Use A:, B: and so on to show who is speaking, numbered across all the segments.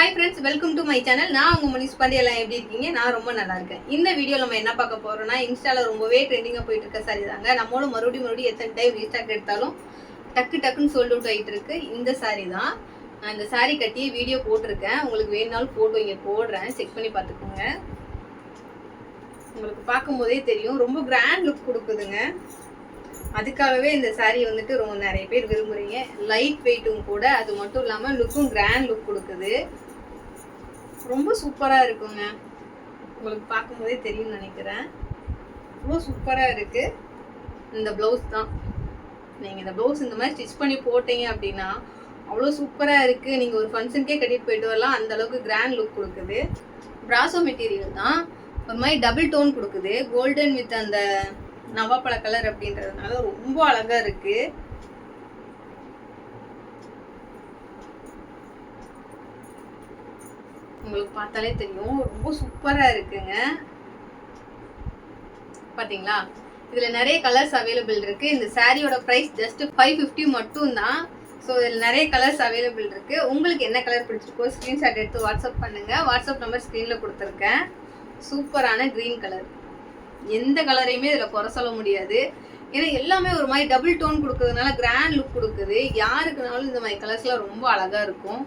A: Hi friends, welcome to my channel. நான் உங்கள் மனிஷ் பாண்டி. எல்லாம் எப்படி இருக்கீங்க? நான் ரொம்ப நல்லா இருக்கேன். இந்த வீடியோ நம்ம என்ன பார்க்க போகிறோம்னா, இன்ஸ்டாவில் ரொம்பவே ட்ரெண்டிங்காக போயிட்டு இருக்க சாரி தாங்க. நம்மளும் மறுபடியும் எத்தனை டைம் ரீஸ்டாக் எடுத்தாலும் டக்குன்னு சோல்ட் அவுட் ஆகிட்டு இருக்கு. இந்த சாரி தான். நான் இந்த சாரி கட்டி வீடியோ போட்டிருக்கேன். உங்களுக்கு வேணுனாலும் ஃபோட்டோ இங்கே போடுறேன், செக் பண்ணி பார்த்துக்கோங்க. உங்களுக்கு பார்க்கும்போதே தெரியும், ரொம்ப கிராண்ட் லுக் கொடுக்குதுங்க. அதுக்காகவே இந்த சாரீ வந்துட்டு ரொம்ப நிறைய பேர் விரும்புறீங்க. லைட் வெயிட்டும் கூட, அது மட்டும் இல்லாமல் லுக்கும் கிராண்ட் லுக் கொடுக்குது. ரொம்ப சூப்பராக இருக்குங்க. உங்களுக்கு பார்க்கும்போதே தெரியும்னு நினைக்கிறேன். ரொம்ப சூப்பராக இருக்கு. இந்த ப்ளவுஸ் தான். நீங்கள் இந்த ப்ளவுஸ் இந்த மாதிரி ஸ்டிச் பண்ணி போட்டீங்க அப்படின்னா அவ்வளோ சூப்பராக இருக்குது. நீங்கள் ஒரு ஃபங்க்ஷனுக்கே கட்டிட்டு போயிட்டு வரலாம். அந்த அளவுக்கு கிராண்ட் லுக் கொடுக்குது. பிராசோ மெட்டீரியல் தான். ஒரு மாதிரி டபுள் டோன் கொடுக்குது. கோல்டன் வித் அந்த நவாப்பழ கலர் அப்படின்றதுனால ரொம்ப அழகா இருக்கு. உங்களுக்கு பார்த்தாலே தெரியும், ரொம்ப சூப்பரா இருக்குங்க. பாத்தீங்களா? இதுல நிறைய கலர்ஸ் அவைலபிள் இருக்கு. இந்த சாரியோட பிரைஸ் ஜஸ்ட் 550 மட்டும் தான். ஸோ இதில் நிறைய கலர்ஸ் அவைலபிள் இருக்கு. உங்களுக்கு என்ன கலர் பிடிச்சிருக்கோ ஸ்கிரீன்ஷாட் எடுத்து வாட்ஸ்அப் பண்ணுங்க. வாட்ஸ்அப் நம்பர் ஸ்க்ரீன்ல கொடுத்துருக்கேன். சூப்பரான கிரீன் கலர். எந்த கலரையுமே இதில் குறை சொல்ல முடியாது. ஏன்னா எல்லாமே ஒரு மாதிரி டபுள் டோன் கொடுக்கறதுனால கிராண்ட் லுக் கொடுக்குது. யாருக்குனாலும் இந்த மாதிரி கலர்ஸ்லாம் ரொம்ப அழகா இருக்கும்.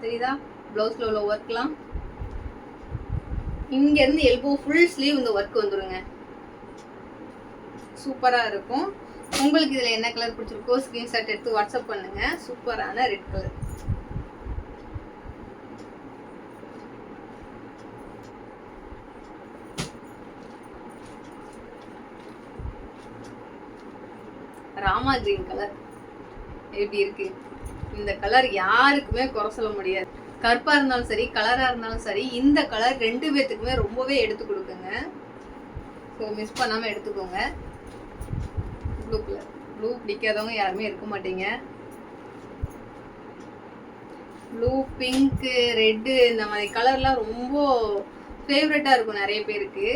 A: தெரியுதா? பிளவுஸ்ல உள்ள ஒர்க்லாம் இங்க இருந்து எல்போ ஃபுல் ஸ்லீவ் இந்த ஒர்க் வந்துருங்க. சூப்பரா இருக்கும். உங்களுக்கு இதுல என்ன கலர் பிடிச்சிருக்கோ ஸ்கிரீன்ஷாட் எடுத்து வாட்ஸ்அப் பண்ணுங்க. சூப்பரான red colour. Rama green colour எப்படி இருக்கு? இந்த கலர் யாருக்குமே குறை சொல்ல முடியாது. கருப்பா இருந்தாலும் சரி, கலரா இருந்தாலும் சரி, இந்த கலர் ரெண்டு பேத்துக்குமே ரொம்பவே எடுத்து கொடுக்குங்க. ஸோ மிஸ் பண்ணாம எடுத்துக்கோங்க. Blue colour. ப்ளூ பிடிக்காதவங்க யாருமே இருக்க மாட்டீங்க. ப்ளூ, பிங்க், ரெட்டு இந்த மாதிரி கலர்லாம் ரொம்ப ஃபேவரட்டா இருக்கும் நிறைய பேருக்கு.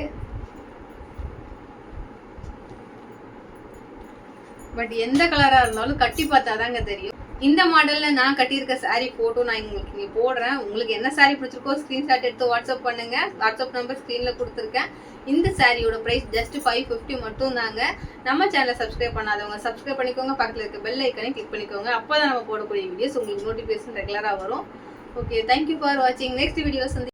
A: பட் எந்த கலரா இருந்தாலும் கட்டி பார்த்தாதாங்க தெரியும். இந்த மாடல்ல நான் கட்டியிருக்க சாரீ போட்டோ நான் உங்களுக்கு இங்கே போடுறேன். உங்களுக்கு என்ன சாரீ பிடிச்சிருக்கோ ஸ்கிரீன்ஷாட் எடுத்து வாட்ஸ்அப் பண்ணுங்க. வாட்ஸ்அப் நம்பர் ஸ்க்ரீன்ல கொடுத்துருக்கேன். இந்த சாரியோட பிரைஸ் ஜஸ்ட் 550 மட்டும் தாங்க. நம்ம சேனலை சப்ஸ்கிரைப் பண்ணாதவங்க சப்ஸ்கிரைப் பண்ணிக்கோங்க. பக்கத்தில் இருக்க பெல் ஐக்கனை கிளிக் பண்ணிக்கோங்க. அப்போ தான் நம்ம போடக்கூடிய வீடியோஸ் உங்களுக்கு நோட்டிஃபிகேஷன் ரெகுலராக வரும். ஓகே, தேங்க்யூ ஃபார் வாட்சிங். Next videos